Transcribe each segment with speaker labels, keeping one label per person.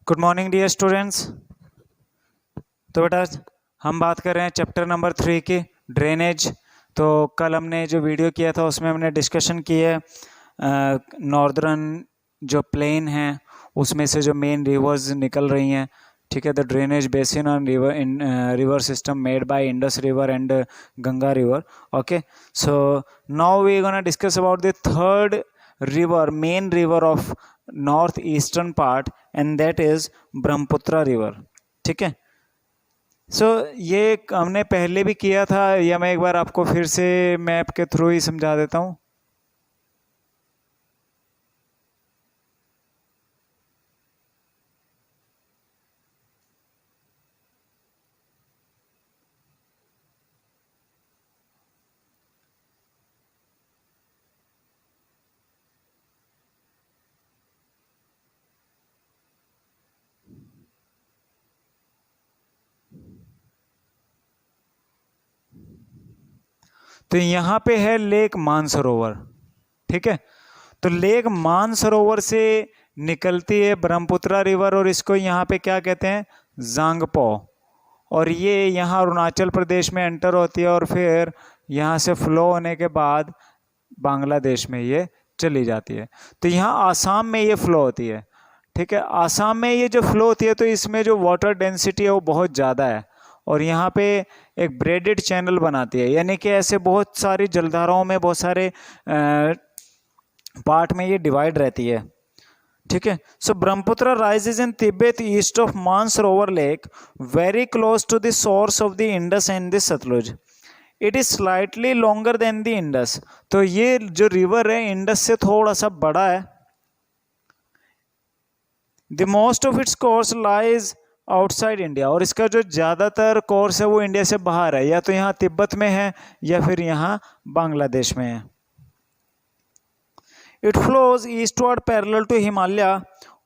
Speaker 1: Good morning dear students. तो बेटा हम बात कर रहे हैं चैप्टर नंबर 3 की ड्रेनेज। तो कल हमने जो वीडियो किया था उसमें हमने डिस्कशन की है नॉर्दर्न जो प्लेन है उसमें से जो मेन रिवर्स निकल रही हैं। ठीक है, the drainage basin on river system made by Indus river and Ganga river. Okay, so now we gonna discuss about the third river, main river of north eastern part, and that is Brahmaputra river. ठीक है, सो ये हमने पहले भी किया था या मैं एक बार आपको फिर से मैप के थ्रू ही समझा देता हूँ। तो यहाँ पे है लेक मानसरोवर। ठीक है, तो लेक मानसरोवर से निकलती है ब्रह्मपुत्र रिवर और इसको यहाँ पे क्या कहते हैं, जांगपो। और ये यहाँ अरुणाचल प्रदेश में एंटर होती है और फिर यहाँ से फ्लो होने के बाद बांग्लादेश में ये चली जाती है। तो यहाँ आसाम में ये फ्लो होती है। ठीक है, आसाम में ये जो फ्लो होती है तो इसमें जो वाटर डेंसिटी है वो बहुत ज़्यादा है और यहाँ पे एक ब्रेडेड चैनल बनाती है, यानी कि ऐसे बहुत सारी जलधाराओं में बहुत सारे पार्ट में ये डिवाइड रहती है। ठीक है, so Brahmaputra rises in Tibet east of Mansarovar lake very close to the source of the Indus and the Sutlej. It is slightly longer than the Indus. तो ये जो रिवर है इंडस से थोड़ा सा बड़ा है। The most of its course lies outside India, और इसका जो ज़्यादातर कोर्स है वो इंडिया से बाहर है, या तो यहाँ तिब्बत में है या फिर यहाँ बांग्लादेश में है। It flows eastward parallel to Himalaya.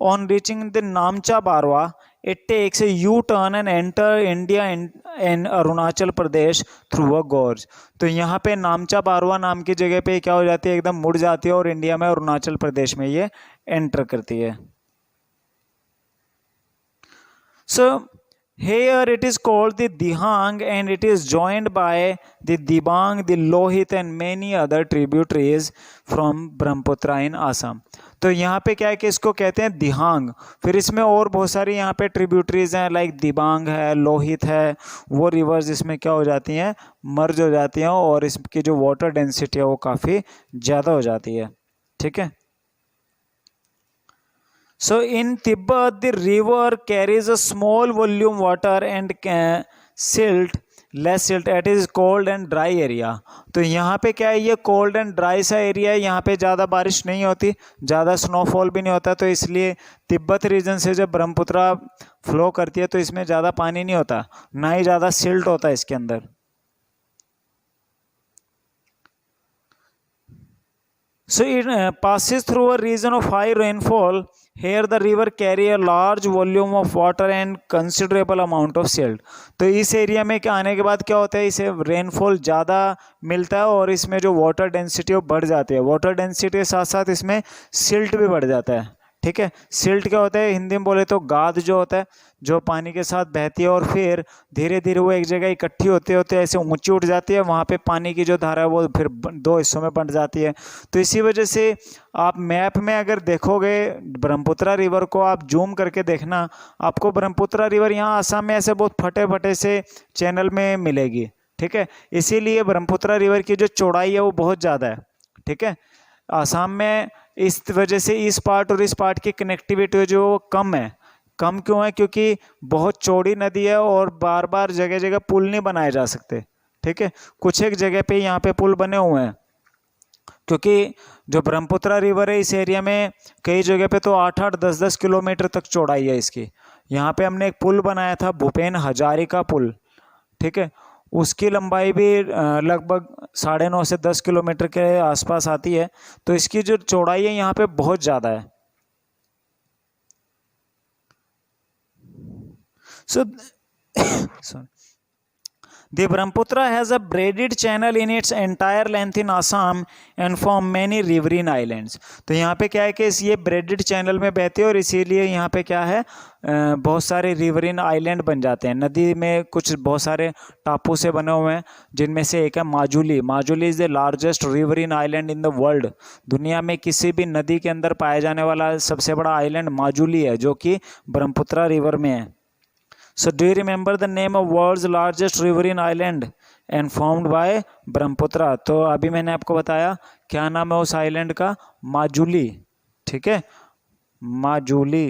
Speaker 1: On reaching the Namcha Barwa, it takes a U-turn and enter India and Arunachal Pradesh through a gorge. तो यहाँ पे नामचा बारवा नाम की जगह पे क्या हो जाती है, एकदम मुड़ जाती है और इंडिया में अरुणाचल प्रदेश में ये एंटर करती है। So here it is called the Dihang and it is joined by the Dibang, the Lohit and many other tributaries from Brahmaputra in Assam. तो यहाँ पे क्या है कि इसको कहते हैं दिहांग। फिर इसमें और बहुत सारी यहाँ पे ट्रिब्यूटरीज हैं, लाइक दिबांग है, लोहित है, वो रिवर्स इसमें क्या हो जाती हैं, मर्ज हो जाती हैं और इसकी जो वाटर डेंसिटी है वो काफ़ी ज़्यादा हो जाती है। ठीक है, so in Tibet the river carries a small volume water and silt, less silt, it is cold and dry area। तो यहाँ पे क्या है, ये कोल्ड एंड ड्राई सा एरिया है, यहाँ पे ज़्यादा बारिश नहीं होती, ज़्यादा स्नोफॉल भी नहीं होता, तो इसलिए तिब्बत रीजन से जब ब्रह्मपुत्र फ्लो करती है तो इसमें ज़्यादा पानी नहीं होता, ना ही ज़्यादा सिल्ट होता है इसके अंदर। So it passes through a region of high rainfall. Here the river carry a large volume of water and considerable amount of silt। तो इस एरिया में क्या आने के बाद क्या होता है, इसे रेनफॉल ज़्यादा मिलता है और इसमें जो वाटर डेंसिटी वो बढ़ जाती है। वाटर डेंसिटी के साथ साथ इसमें सिल्ट भी बढ़ जाता है। ठीक है, सिल्ट क्या होता है, हिंदी में बोले तो गाद जो होता है, जो पानी के साथ बहती है और फिर धीरे धीरे वो एक जगह इकट्ठी होते होते ऐसे ऊंची उठ जाती है, वहाँ पे पानी की जो धारा है वो फिर दो हिस्सों में बंट जाती है। तो इसी वजह से आप मैप में अगर देखोगे ब्रह्मपुत्र रिवर को, आप जूम करके देखना, आपको ब्रह्मपुत्र रिवर यहाँ आसाम में ऐसे बहुत फटे फटे से चैनल में मिलेगी। ठीक है, इसीलिए ब्रह्मपुत्र रिवर की जो चौड़ाई है वो बहुत ज़्यादा है। ठीक है, आसाम में इस वजह से इस पार्ट और इस पार्ट की कनेक्टिविटी जो कम है। कम क्यों है, क्योंकि बहुत चौड़ी नदी है और बार बार जगह जगह पुल नहीं बनाए जा सकते। ठीक है, कुछ एक जगह पे यहाँ पे पुल बने हुए हैं, क्योंकि जो ब्रह्मपुत्र रिवर है इस एरिया में कई जगह पे तो 8-8, 10-10 किलोमीटर तक चौड़ाई है इसकी। यहाँ पे हमने एक पुल बनाया था, भूपेन हजारिका पुल। ठीक है, उसकी लंबाई भी लगभग 9.5 से 10 किलोमीटर के आसपास आती है। तो इसकी जो चौड़ाई है यहाँ पे बहुत ज़्यादा है। So The Brahmaputra has a braided channel in its entire length in Assam and form many riverine islands. तो यहाँ पे क्या है कि ये ब्रेडेड चैनल में बहती है और इसीलिए यहाँ पे क्या है बहुत सारे रिवरिन आइलैंड बन जाते हैं। नदी में कुछ बहुत सारे टापू से बने हुए हैं, जिनमें से एक है Majuli. Majuli is the largest riverine island in the world. दुनिया में किसी भी नदी के अंदर पाया जाने वाला सबसे बड़ा आइलैंड माजुली है, जो कि ब्रह्मपुत्रा रिवर में है। So do you remember the name of world's largest riverine island and formed by Brahmaputra? तो अभी मैंने आपको बताया क्या नाम है उस आइलैंड का, माजुली। ठीक है, Majuli.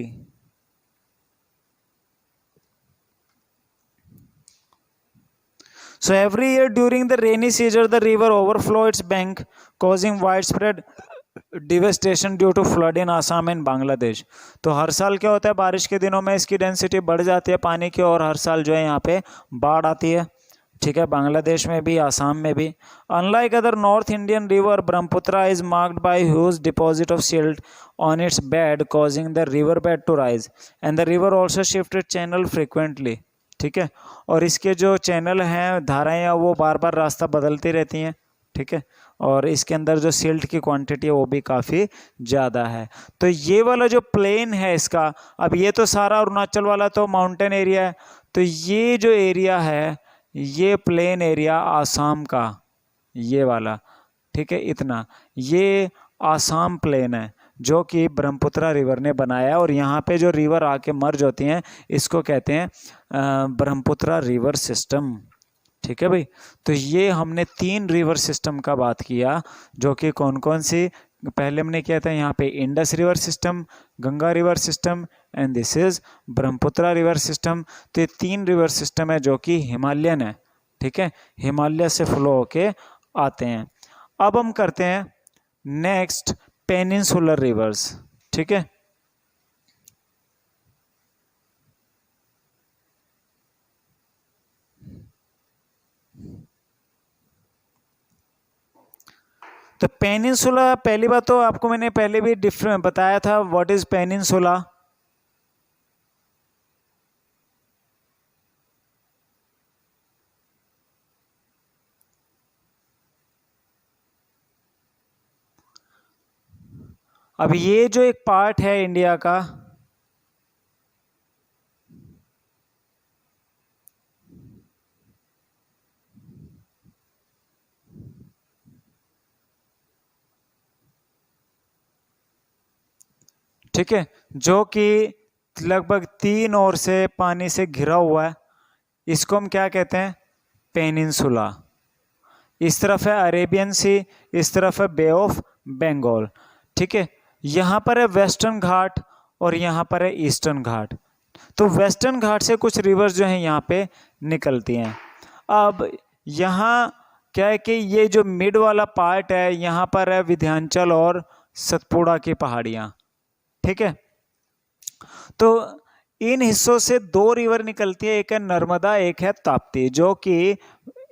Speaker 1: So every year during the rainy season the river overflow its bank causing widespread devastation due to flood in Assam and Bangladesh. तो हर साल क्या होता है, बारिश के दिनों में इसकी डेंसिटी बढ़ जाती है पानी की, और हर साल जो है यहाँ पे बाढ़ आती है। ठीक है, बांग्लादेश में भी, आसाम में भी। Unlike other north Indian river, Brahmaputra is marked by huge deposit of silt on its bed causing the river bed to rise and the river also shift it channel frequently. ठीक है, और इसके जो चैनल हैं, धाराएँ, वो बार बार रास्ता बदलती रहती हैं। ठीक है, और इसके अंदर जो सिल्ट की क्वांटिटी है वो भी काफ़ी ज़्यादा है। तो ये वाला जो प्लेन है इसका, अब ये तो सारा अरुणाचल वाला तो माउंटेन एरिया है, तो ये जो एरिया है ये प्लेन एरिया आसाम का, ये वाला। ठीक है, इतना ये आसाम प्लेन है जो कि ब्रह्मपुत्रा रिवर ने बनाया है, और यहाँ पे जो रिवर आके मर्ज होती हैं इसको कहते हैं ब्रह्मपुत्रा रिवर सिस्टम। ठीक है भाई, तो ये हमने 3 रिवर सिस्टम का बात किया, जो कि कौन कौन सी, पहले हमने किया था यहाँ पे Indus river system, Ganga river system and this is Brahmaputra river system. तो ये 3 रिवर सिस्टम है जो कि हिमालयन है। ठीक है, हिमालय से फ्लो होके आते हैं। अब हम करते हैं नेक्स्ट पेनिनसुलर रिवर्स। ठीक है, तो पेनिनसुला, पहली बात तो आपको मैंने पहले भी डिफरेंट बताया था, व्हाट इज पेनिनसुला। अब ये जो एक पार्ट है इंडिया का, ठीक है, जो कि लगभग 3 ओर से पानी से घिरा हुआ है, इसको हम क्या कहते हैं, पेनिनसुला। इस तरफ है अरेबियन सी, इस तरफ है बे ऑफ बंगाल। ठीक है, यहाँ पर है वेस्टर्न घाट और यहाँ पर है ईस्टर्न घाट। तो वेस्टर्न घाट से कुछ रिवर्स जो हैं यहाँ पे निकलती हैं। अब यहाँ क्या है कि ये जो मिड वाला पार्ट है, यहाँ पर है विंध्याचल और सतपुड़ा की पहाड़ियाँ। ठीक है, तो इन हिस्सों से 2 रिवर निकलती है, एक है नर्मदा, एक है ताप्ती, जो कि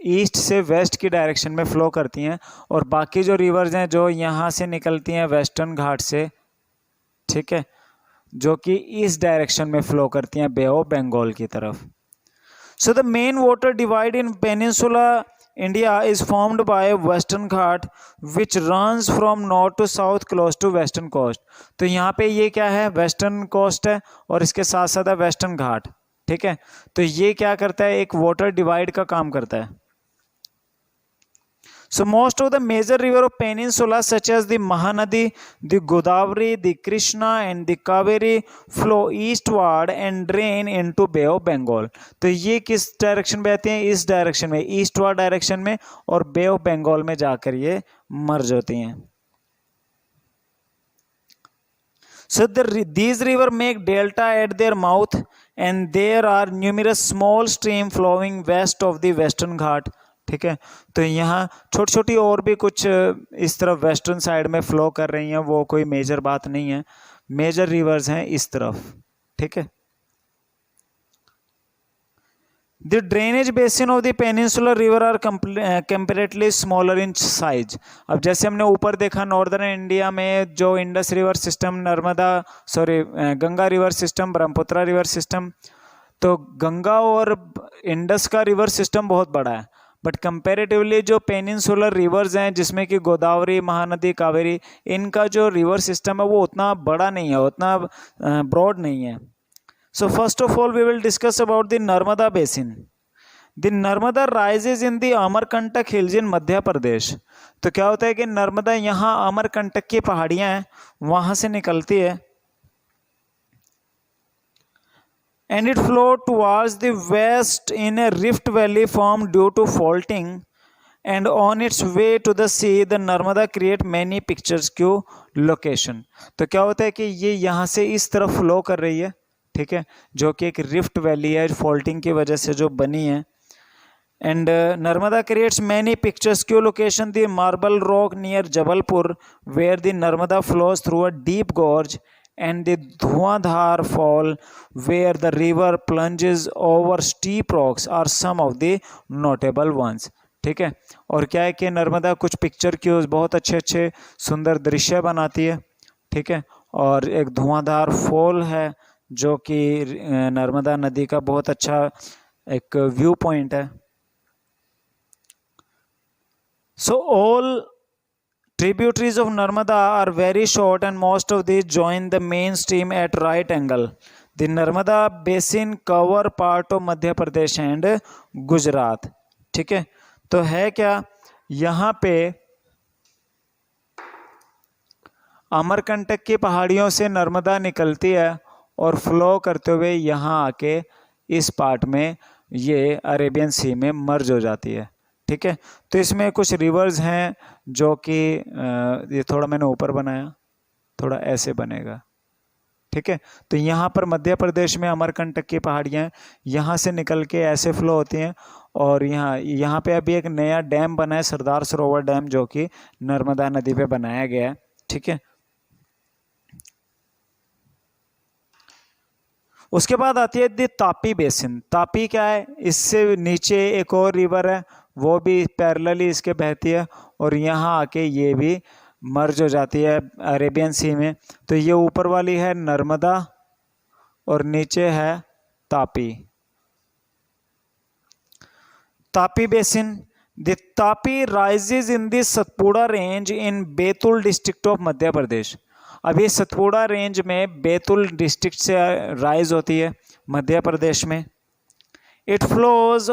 Speaker 1: ईस्ट से वेस्ट की डायरेक्शन में फ्लो करती हैं, और बाकी जो रिवर्स हैं जो यहाँ से निकलती हैं वेस्टर्न घाट से, ठीक है, जो कि इस डायरेक्शन में फ्लो करती हैं बे ऑफ बंगाल की तरफ। So the main water divide in peninsula India is formed by western Ghat which runs from north to south close to western coast. तो यहाँ पे ये क्या है, वेस्टर्न कोस्ट है और इसके साथ साथ है वेस्टर्न घाट। ठीक है, तो ये क्या करता है, एक वाटर डिवाइड का काम करता है। So most of the major river of peninsula such as the Mahanadi, the Godavari, the Krishna and the Kaveri flow eastward and drain into Bay of Bengal। तो ये किस डायरेक्शन में बहती हैं, इस डायरेक्शन में, ईस्टवर्ड डायरेक्शन में, और बे ऑफ बंगाल में जाकर ये मर्ज होती हैं। So these rivers make delta at their mouth and there are numerous small streams flowing west of the western घाट। ठीक है, तो यहाँ छोटी छोटी और भी कुछ इस तरफ वेस्टर्न साइड में फ्लो कर रही हैं, वो कोई मेजर बात नहीं है, मेजर रिवर्स हैं इस तरफ। ठीक है, the drainage basin of the peninsular river are comparatively smaller in size. अब जैसे हमने ऊपर देखा नॉर्दर्न इंडिया में जो Indus river system, Ganga river system, Brahmaputra river system, तो गंगा और इंडस का रिवर सिस्टम बहुत बड़ा है, बट कंपैरेटिवली जो पेनिनसुलर रिवर्स हैं जिसमें कि गोदावरी, महानदी, कावेरी, इनका जो रिवर सिस्टम है वो उतना बड़ा नहीं है, उतना ब्रॉड नहीं है। So first of all we will discuss about the Narmada basin. The Narmada rises in the Amarkantak hills in Madhya Pradesh. तो क्या होता है कि नर्मदा यहाँ अमरकंटक की पहाड़ियाँ हैं वहाँ से निकलती है, and it flowed towards the west in a rift valley formed due to faulting, and on its way to the sea the Narmada create many picturesque location। तो क्या होता है कि ये यहाँ से इस तरफ फ्लो कर रही है, ठीक है, जो कि एक रिफ्ट वैली है फॉल्टिंग की वजह से जो बनी है। And Narmada creates many picturesque location, the marble rock near Jabalpur where the Narmada flows through a deep gorge, and the Dhuandhar Fall where the river plunges over steep rocks are some of the notable ones। ठीक है, और क्या है कि नर्मदा कुछ picture cues बहुत अच्छे अच्छे सुंदर दृश्य बनाती है, ठीक है, और एक धुआंधार फॉल है जो कि नर्मदा नदी का बहुत अच्छा एक व्यू पॉइंट है। So all tributaries of Narmada are very short and most of these join the main stream at right angle। The Narmada basin cover part of Madhya Pradesh and Gujarat। ठीक है, तो है क्या, यहाँ पे अमरकंटक की पहाड़ियों से नर्मदा निकलती है और फ्लो करते हुए यहाँ आके इस पार्ट में ये अरेबियन सी में मर्ज हो जाती है। ठीक है, तो इसमें कुछ रिवर्स हैं जो कि ये थोड़ा मैंने ऊपर बनाया, थोड़ा ऐसे बनेगा, ठीक है, तो यहाँ पर मध्य प्रदेश में अमरकंटक की पहाड़ियाँ यहाँ से निकल के ऐसे फ्लो होती हैं, और यहाँ पे अभी एक नया डैम बना है, सरदार सरोवर डैम, जो कि नर्मदा नदी पे बनाया गया है। ठीक है, उसके बाद आती है दी तापी बेसिन। तापी क्या है, इससे नीचे एक और रिवर है वो भी पैरेलली इसके बहती है और यहाँ आके ये भी मर्ज हो जाती है अरेबियन सी में। तो ये ऊपर वाली है नर्मदा और नीचे है Tapi. Tapi basin, the Tapi rises in the Satpura range in Betul district of Madhya Pradesh. अब ये सतपुड़ा रेंज में बैतूल डिस्ट्रिक्ट से राइज होती है मध्य प्रदेश में। It flows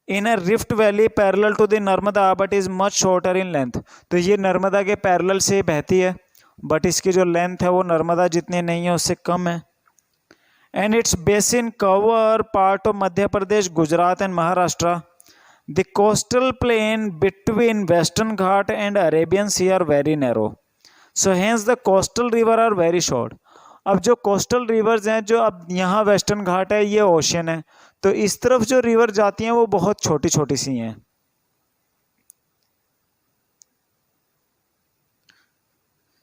Speaker 1: in a rift valley parallel to the Narmada but is much shorter in length. तो ये नर्मदा के पैरेलल से बहती है बट इसकी जो लेंथ है वो नर्मदा जितनी नहीं है उससे कम है। And its basin cover part of Madhya Pradesh, Gujarat and Maharashtra. The coastal plain between western Ghat and Arabian sea are very narrow, so hence the coastal river are very short. अब जो कोस्टल रिवर्स हैं, जो अब यहाँ वेस्टर्न घाट है ये ओशियन है, तो इस तरफ जो रिवर जाती हैं वो बहुत छोटी छोटी सी हैं।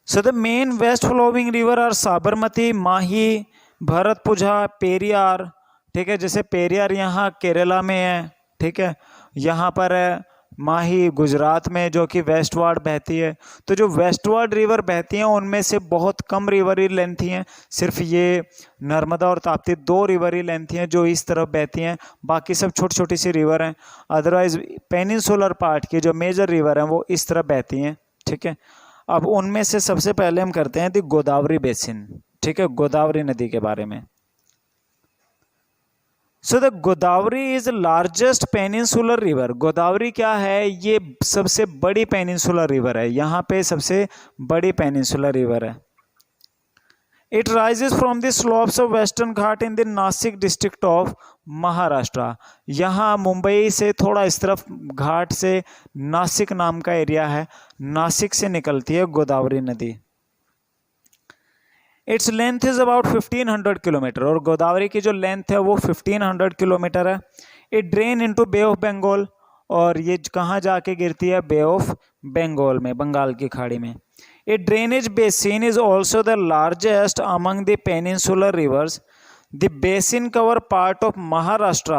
Speaker 1: So the main west flowing river are Sabarmati, Mahi, Bharathapuzha, Periyar. ठीक है, जैसे पेरियार यहाँ केरला में है, ठीक है, यहाँ पर है माही गुजरात में जो कि वेस्टवर्ड बहती है। तो जो वेस्टवर्ड रिवर बहती हैं उनमें से बहुत कम रिवर ही लेंथी हैं, सिर्फ ये नर्मदा और ताप्ती दो रिवर ही लेंथी हैं जो इस तरफ बहती हैं, बाकी सब छोटी छोटी सी रिवर हैं। अदरवाइज पेनिनसुलर पार्ट की जो मेजर रिवर हैं वो इस तरफ बहती हैं। ठीक है, अब उनमें से सबसे पहले हम करते हैं दी गोदावरी बेसिन। ठीक है, गोदावरी नदी के बारे में। So the Godavari is largest peninsular river. Godavari क्या है, ये सबसे बड़ी पेनिनसुलर रिवर है, यहाँ पे सबसे बड़ी पेनिनसुलर रिवर है। It rises from the slopes of western Ghat in the Nashik district of Maharashtra. यहाँ मुंबई से थोड़ा इस तरफ घाट से नासिक नाम का एरिया है, नासिक से निकलती है गोदावरी नदी। Its length is about 1500 kilometre, और गोदावरी की जो लेंथ है वो 1500 किलोमीटर है। It drain into Bay of Bengal, और ये कहाँ जाके गिरती है, बे ऑफ बंगाल में, बंगाल की खाड़ी में। It drainage basin is also the largest among the peninsular rivers. The basin cover part of Maharashtra,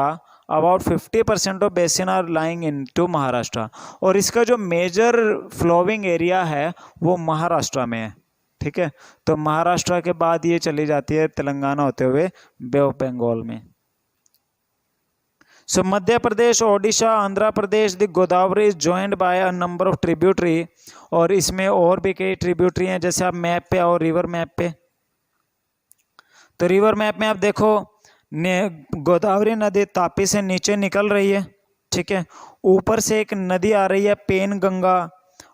Speaker 1: about 50% of basin are lying into Maharashtra, और इसका जो मेजर फ्लोइंग एरिया है वो महाराष्ट्र में है। ठीक है। तो महाराष्ट्र के बाद ये चली जाती है तेलंगाना होते हुए बे ऑफ बंगाल में। So Madhya Pradesh, Odisha, Andhra Pradesh, the Godavari is joined by a number of tributary, और इसमें और भी कई ट्रिब्यूटरी हैं। जैसे आप मैप पे आओ, रिवर मैप पे, तो रिवर मैप में आप देखो गोदावरी नदी तापी से नीचे निकल रही है, ठीक है। ऊपर से एक नदी आ रही है पेन गंगा,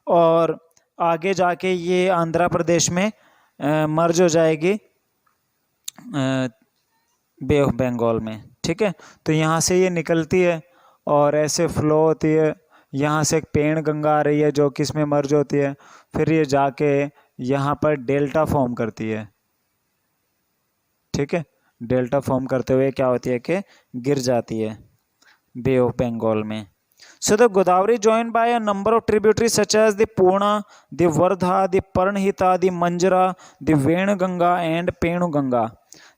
Speaker 1: और आगे जाके ये आंध्र प्रदेश में मर्ज हो जाएगी बे ऑफ बंगाल में, ठीक है। तो यहाँ से ये निकलती है और ऐसे फ्लो होती है। यहाँ से एक पेन गंगा आ रही है जो कि इसमें मर्ज होती है, फिर ये जाके यहाँ पर डेल्टा फॉर्म करती है, ठीक है। डेल्टा फॉर्म करते हुए क्या होती है कि गिर जाती है बे ऑफ बंगाल में। So the Godavari joined by a number of tributaries such as the Purna, the Vardha, the Parnhita, the Manjara, the Venganga and Penuganga.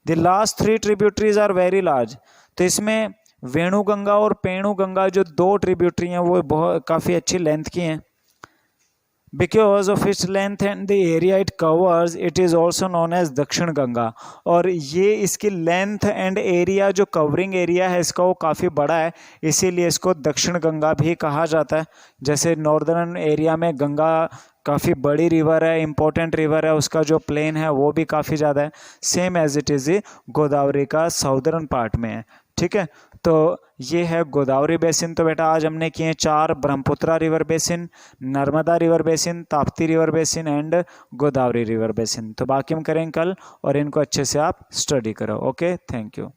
Speaker 1: The last three tributaries are very large. तो इसमें वेणुगंगा और पेणुगंगा जो दो tributary हैं वो बहुत काफ़ी अच्छी लेंथ की हैं। Because of its length and the area it covers, it is also known as दक्षिण गंगा। और ये इसकी लेंथ एंड एरिया जो कवरिंग एरिया है इसका वो काफ़ी बड़ा है, इसीलिए इसको दक्षिण गंगा भी कहा जाता है। जैसे नॉर्दर्न एरिया में गंगा काफ़ी बड़ी रिवर है, इंपॉर्टेंट रिवर है, उसका जो प्लेन है वो भी काफ़ी ज़्यादा है, same as it is Godavari का साउदर्न पार्ट में है, ठीक है। तो ये है गोदावरी बेसिन। तो बेटा आज हमने किए 4 Brahmaputra river basin, Narmada river basin, Tapti river basin and Godavari river basin. तो बाकी हम करेंगे कल, और इनको अच्छे से आप स्टडी करो। Okay, thank you.